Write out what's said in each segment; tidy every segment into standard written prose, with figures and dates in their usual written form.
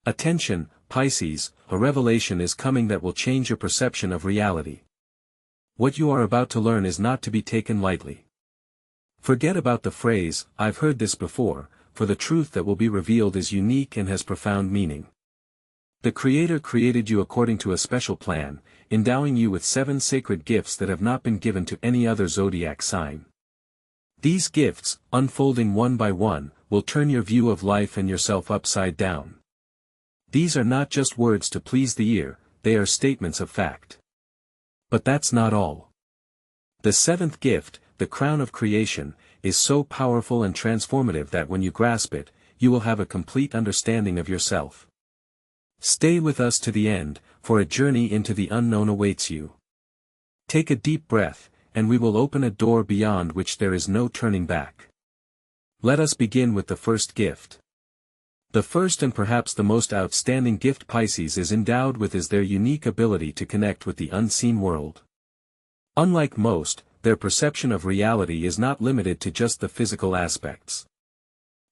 Attention, Pisces, a revelation is coming that will change your perception of reality. What you are about to learn is not to be taken lightly. Forget about the phrase, "I've heard this before," for the truth that will be revealed is unique and has profound meaning. The Creator created you according to a special plan, endowing you with 7 sacred gifts that have not been given to any other zodiac sign. These gifts, unfolding one by one, will turn your view of life and yourself upside down. These are not just words to please the ear, they are statements of fact. But that's not all. The 7th gift, the crown of creation, is so powerful and transformative that when you grasp it, you will have a complete understanding of yourself. Stay with us to the end, for a journey into the unknown awaits you. Take a deep breath, and we will open a door beyond which there is no turning back. Let us begin with the first gift. The first and perhaps the most outstanding gift Pisces is endowed with is their unique ability to connect with the unseen world. Unlike most, their perception of reality is not limited to just the physical aspects.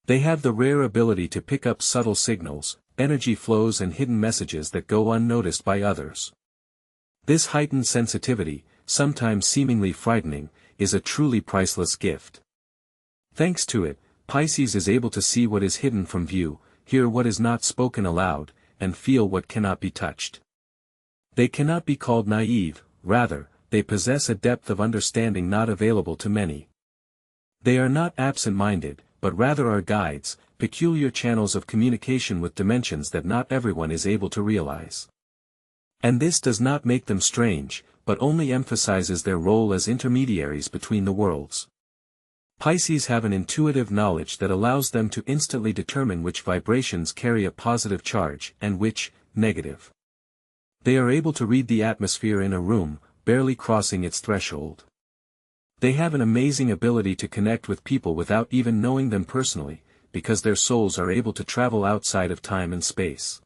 They have the rare ability to pick up subtle signals, energy flows and hidden messages that go unnoticed by others. This heightened sensitivity, sometimes seemingly frightening, is a truly priceless gift. Thanks to it, Pisces is able to see what is hidden from view, hear what is not spoken aloud, and feel what cannot be touched. They cannot be called naive, rather, they possess a depth of understanding not available to many. They are not absent-minded, but rather are guides, peculiar channels of communication with dimensions that not everyone is able to realize. And this does not make them strange, but only emphasizes their role as intermediaries between the worlds. Pisces have an intuitive knowledge that allows them to instantly determine which vibrations carry a positive charge and which, negative. They are able to read the atmosphere in a room, barely crossing its threshold. They have an amazing ability to connect with people without even knowing them personally, because their souls are able to travel outside of time and space.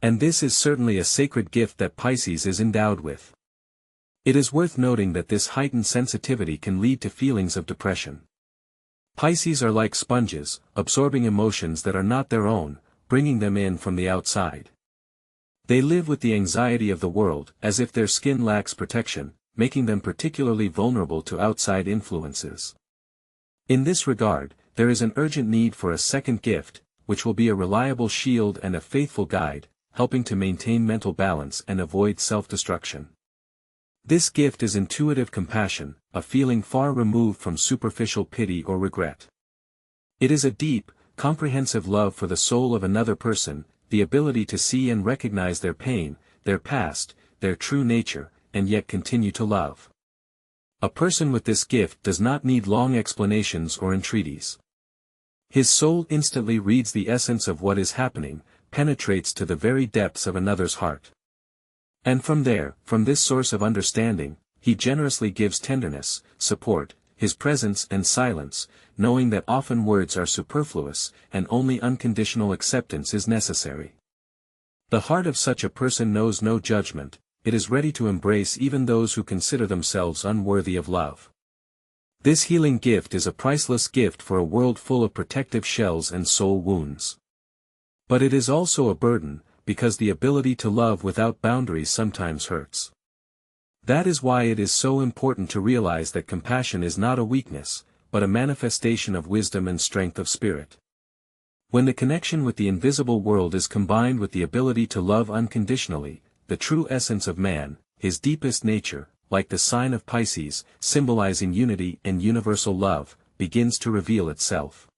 And this is certainly a sacred gift that Pisces is endowed with. It is worth noting that this heightened sensitivity can lead to feelings of depression. Pisces are like sponges, absorbing emotions that are not their own, bringing them in from the outside. They live with the anxiety of the world, as if their skin lacks protection, making them particularly vulnerable to outside influences. In this regard, there is an urgent need for a second gift, which will be a reliable shield and a faithful guide, helping to maintain mental balance and avoid self-destruction. This gift is intuitive compassion, a feeling far removed from superficial pity or regret. It is a deep, comprehensive love for the soul of another person, the ability to see and recognize their pain, their past, their true nature, and yet continue to love. A person with this gift does not need long explanations or entreaties. His soul instantly reads the essence of what is happening, penetrates to the very depths of another's heart. And from there, from this source of understanding, he generously gives tenderness, support, his presence and silence, knowing that often words are superfluous, and only unconditional acceptance is necessary. The heart of such a person knows no judgment, it is ready to embrace even those who consider themselves unworthy of love. This healing gift is a priceless gift for a world full of protective shells and soul wounds. But it is also a burden, because the ability to love without boundaries sometimes hurts. That is why it is so important to realize that compassion is not a weakness, but a manifestation of wisdom and strength of spirit. When the connection with the invisible world is combined with the ability to love unconditionally, the true essence of man, his deepest nature, like the sign of Pisces, symbolizing unity and universal love, begins to reveal itself.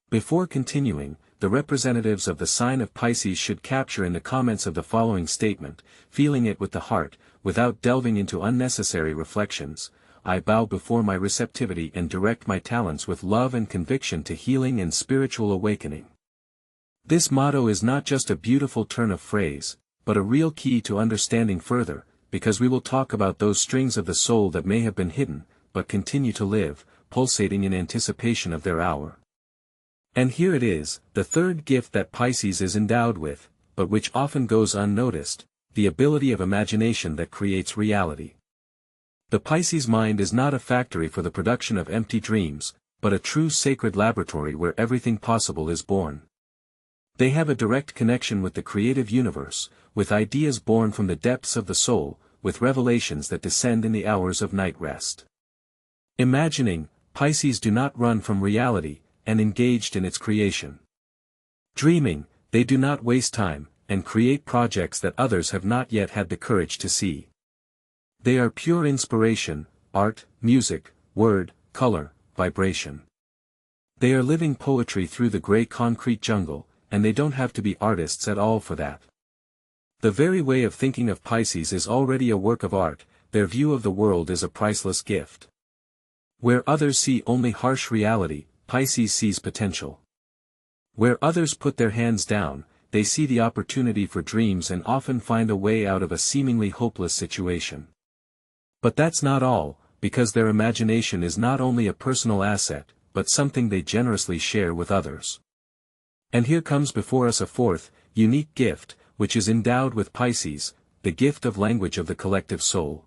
Before continuing, the representatives of the sign of Pisces should capture in the comments of the following statement, feeling it with the heart, without delving into unnecessary reflections: I bow before my receptivity and direct my talents with love and conviction to healing and spiritual awakening. This motto is not just a beautiful turn of phrase, but a real key to understanding further, because we will talk about those strings of the soul that may have been hidden, but continue to live, pulsating in anticipation of their hour. And here it is, the third gift that Pisces is endowed with, but which often goes unnoticed, the ability of imagination that creates reality. The Pisces mind is not a factory for the production of empty dreams, but a true sacred laboratory where everything possible is born. They have a direct connection with the creative universe, with ideas born from the depths of the soul, with revelations that descend in the hours of night rest. Imagining, Pisces do not run from reality, and engaged in its creation. Dreaming, they do not waste time, and create projects that others have not yet had the courage to see. They are pure inspiration, art, music, word, color, vibration. They are living poetry through the gray concrete jungle, and they don't have to be artists at all for that. The very way of thinking of Pisces is already a work of art, their view of the world is a priceless gift. Where others see only harsh reality, Pisces sees potential. Where others put their hands down, they see the opportunity for dreams and often find a way out of a seemingly hopeless situation. But that's not all, because their imagination is not only a personal asset, but something they generously share with others. And here comes before us a fourth, unique gift, which is endowed with Pisces, the gift of language of the collective soul.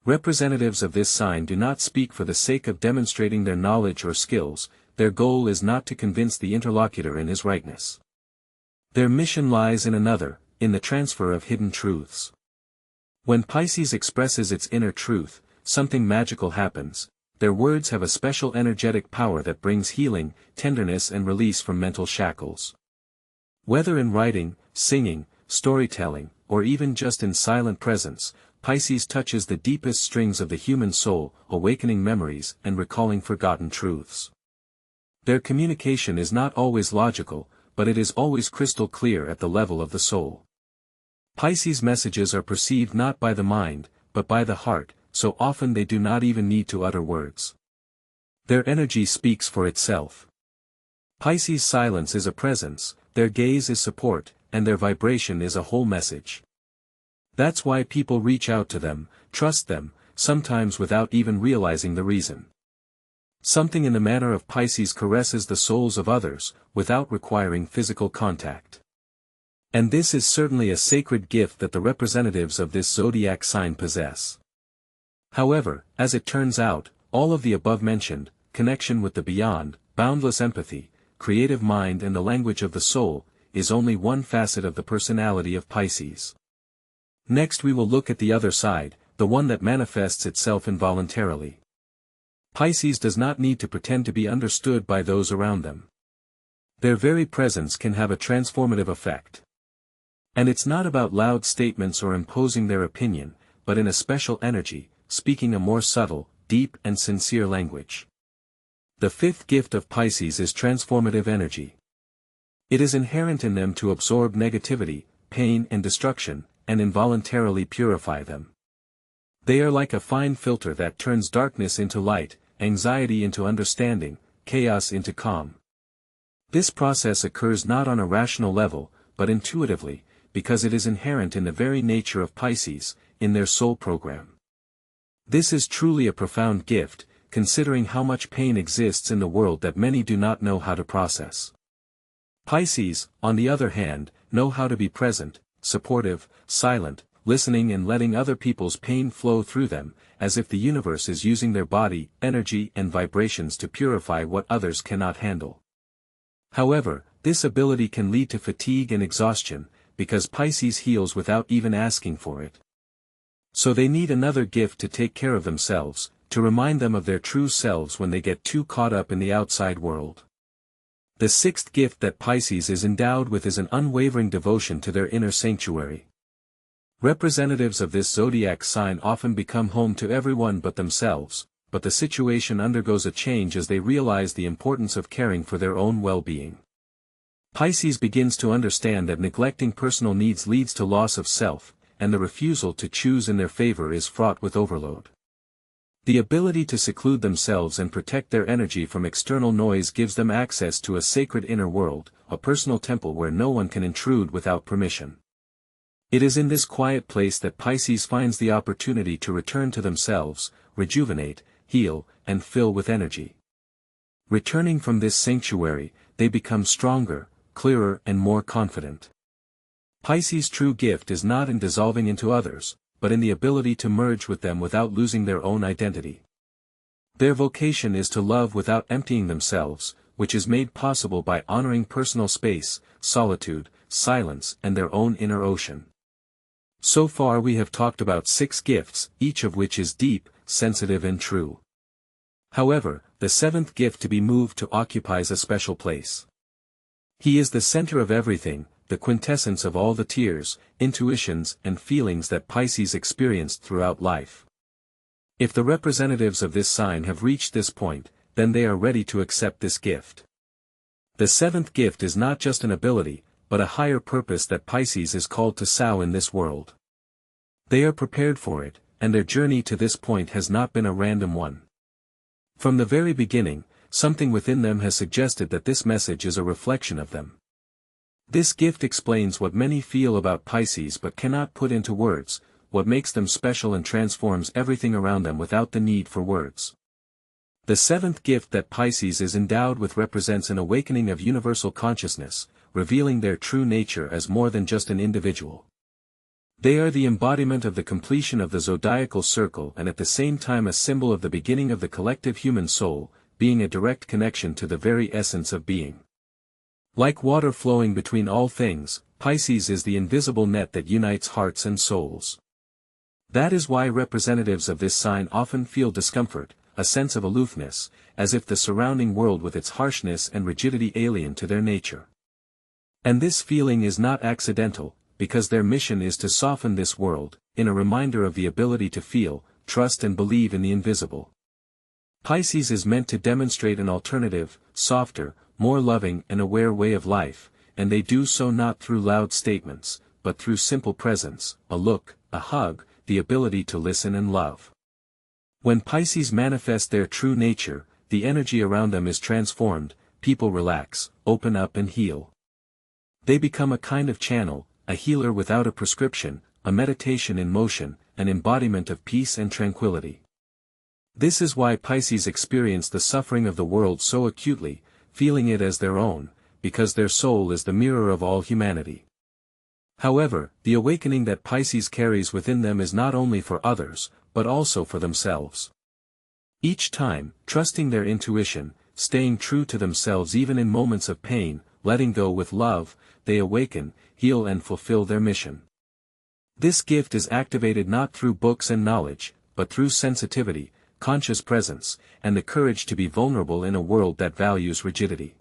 Representatives of this sign do not speak for the sake of demonstrating their knowledge or skills, their goal is not to convince the interlocutor in his rightness. Their mission lies in another, in the transfer of hidden truths. When Pisces expresses its inner truth, something magical happens. Their words have a special energetic power that brings healing, tenderness and release from mental shackles. Whether in writing, singing, storytelling, or even just in silent presence, Pisces touches the deepest strings of the human soul, awakening memories and recalling forgotten truths. Their communication is not always logical, but it is always crystal clear at the level of the soul. Pisces' messages are perceived not by the mind, but by the heart, so often they do not even need to utter words. Their energy speaks for itself. Pisces' silence is a presence, their gaze is support, and their vibration is a whole message. That's why people reach out to them, trust them, sometimes without even realizing the reason. Something in the manner of Pisces caresses the souls of others, without requiring physical contact. And this is certainly a sacred gift that the representatives of this zodiac sign possess. However, as it turns out, all of the above-mentioned, connection with the beyond, boundless empathy, creative mind and the language of the soul, is only one facet of the personality of Pisces. Next we will look at the other side, the one that manifests itself involuntarily. Pisces does not need to pretend to be understood by those around them. Their very presence can have a transformative effect. And it's not about loud statements or imposing their opinion, but in a special energy, speaking a more subtle, deep and sincere language. The fifth gift of Pisces is transformative energy. It is inherent in them to absorb negativity, pain and destruction, and involuntarily purify them. They are like a fine filter that turns darkness into light, anxiety into understanding, chaos into calm. This process occurs not on a rational level, but intuitively, because it is inherent in the very nature of Pisces, in their soul program. This is truly a profound gift, considering how much pain exists in the world that many do not know how to process. Pisces, on the other hand, know how to be present, supportive, silent, listening and letting other people's pain flow through them, as if the universe is using their body, energy and vibrations to purify what others cannot handle. However, this ability can lead to fatigue and exhaustion, because Pisces heals without even asking for it. So they need another gift to take care of themselves, to remind them of their true selves when they get too caught up in the outside world. The sixth gift that Pisces is endowed with is an unwavering devotion to their inner sanctuary. Representatives of this zodiac sign often become home to everyone but themselves, but the situation undergoes a change as they realize the importance of caring for their own well-being. Pisces begins to understand that neglecting personal needs leads to loss of self, and the refusal to choose in their favor is fraught with overload. The ability to seclude themselves and protect their energy from external noise gives them access to a sacred inner world, a personal temple where no one can intrude without permission. It is in this quiet place that Pisces finds the opportunity to return to themselves, rejuvenate, heal, and fill with energy. Returning from this sanctuary, they become stronger, clearer and more confident. Pisces' true gift is not in dissolving into others, but in the ability to merge with them without losing their own identity. Their vocation is to love without emptying themselves, which is made possible by honoring personal space, solitude, silence, and their own inner ocean. So far we have talked about 6 gifts, each of which is deep, sensitive and true. However, the 7th gift to be moved to occupies a special place. He is the center of everything, the quintessence of all the tears, intuitions and feelings that Pisces experienced throughout life. If the representatives of this sign have reached this point, then they are ready to accept this gift. The 7th gift is not just an ability, but a higher purpose that Pisces is called to sow in this world. They are prepared for it, and their journey to this point has not been a random one. From the very beginning, something within them has suggested that this message is a reflection of them. This gift explains what many feel about Pisces but cannot put into words, what makes them special and transforms everything around them without the need for words. The 7th gift that Pisces is endowed with represents an awakening of universal consciousness, revealing their true nature as more than just an individual. They are the embodiment of the completion of the zodiacal circle and at the same time a symbol of the beginning of the collective human soul, being a direct connection to the very essence of being. Like water flowing between all things, Pisces is the invisible net that unites hearts and souls. That is why representatives of this sign often feel discomfort, a sense of aloofness, as if the surrounding world with its harshness and rigidity alien to their nature. And this feeling is not accidental, because their mission is to soften this world, in a reminder of the ability to feel, trust and believe in the invisible. Pisces is meant to demonstrate an alternative, softer, more loving and aware way of life, and they do so not through loud statements, but through simple presence, a look, a hug, the ability to listen and love. When Pisces manifest their true nature, the energy around them is transformed, people relax, open up and heal. They become a kind of channel, a healer without a prescription, a meditation in motion, an embodiment of peace and tranquility. This is why Pisces experience the suffering of the world so acutely, feeling it as their own, because their soul is the mirror of all humanity. However, the awakening that Pisces carries within them is not only for others, but also for themselves. Each time, trusting their intuition, staying true to themselves even in moments of pain, letting go with love, they awaken, heal and fulfill their mission. This gift is activated not through books and knowledge, but through sensitivity, conscious presence, and the courage to be vulnerable in a world that values rigidity.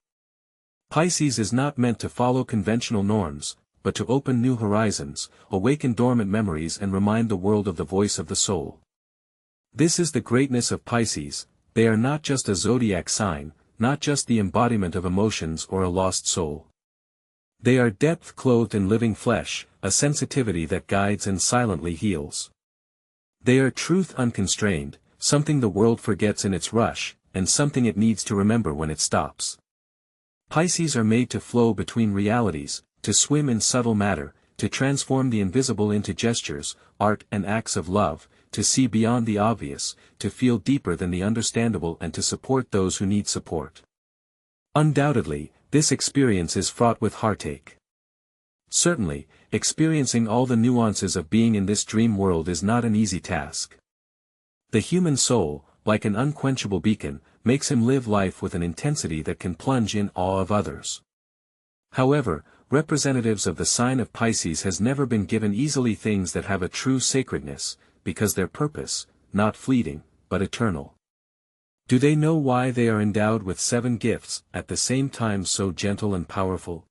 Pisces is not meant to follow conventional norms, but to open new horizons, awaken dormant memories and remind the world of the voice of the soul. This is the greatness of Pisces. They are not just a zodiac sign, not just the embodiment of emotions or a lost soul. They are depth clothed in living flesh, a sensitivity that guides and silently heals. They are truth unconstrained, something the world forgets in its rush, and something it needs to remember when it stops. Pisces are made to flow between realities, to swim in subtle matter, to transform the invisible into gestures, art and acts of love, to see beyond the obvious, to feel deeper than the understandable and to support those who need support. Undoubtedly, this experience is fraught with heartache. Certainly, experiencing all the nuances of being in this dream world is not an easy task. The human soul, like an unquenchable beacon, makes him live life with an intensity that can plunge in awe of others. However, representatives of the sign of Pisces has never been given easily things that have a true sacredness, because their purpose, not fleeting, but eternal. Do they know why they are endowed with 7 gifts, at the same time so gentle and powerful?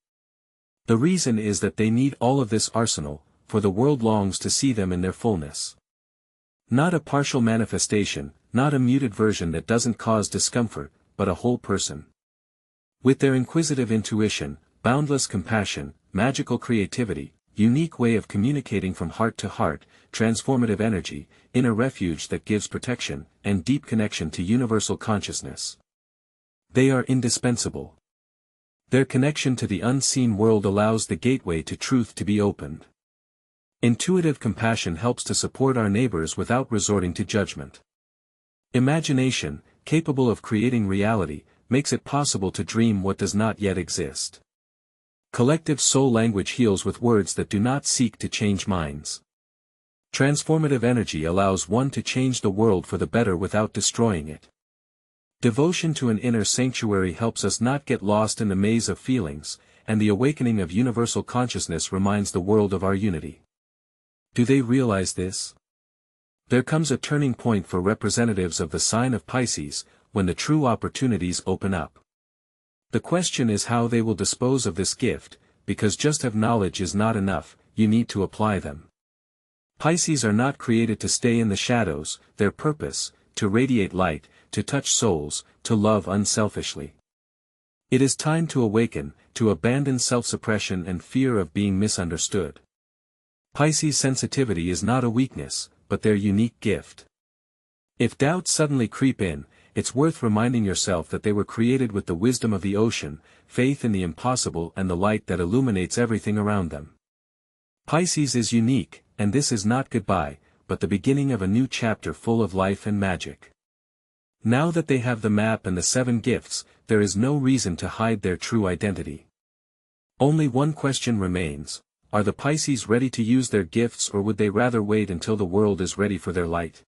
The reason is that they need all of this arsenal, for the world longs to see them in their fullness. Not a partial manifestation, not a muted version that doesn't cause discomfort, but a whole person. With their inquisitive intuition, boundless compassion, magical creativity, unique way of communicating from heart to heart, transformative energy, inner refuge that gives protection, and deep connection to universal consciousness. They are indispensable. Their connection to the unseen world allows the gateway to truth to be opened. Intuitive compassion helps to support our neighbors without resorting to judgment. Imagination, capable of creating reality, makes it possible to dream what does not yet exist. Collective soul language heals with words that do not seek to change minds. Transformative energy allows one to change the world for the better without destroying it. Devotion to an inner sanctuary helps us not get lost in the maze of feelings, and the awakening of universal consciousness reminds the world of our unity. Do they realize this? There comes a turning point for representatives of the sign of Pisces, when the true opportunities open up. The question is how they will dispose of this gift, because just have knowledge is not enough, you need to apply them. Pisces are not created to stay in the shadows, their purpose, to radiate light, to touch souls, to love unselfishly. It is time to awaken, to abandon self-suppression and fear of being misunderstood. Pisces' sensitivity is not a weakness, but their unique gift. If doubts suddenly creep in, it's worth reminding yourself that they were created with the wisdom of the ocean, faith in the impossible and the light that illuminates everything around them. Pisces is unique, and this is not goodbye, but the beginning of a new chapter full of life and magic. Now that they have the map and the 7 gifts, there is no reason to hide their true identity. Only one question remains: are the Pisces ready to use their gifts, or would they rather wait until the world is ready for their light?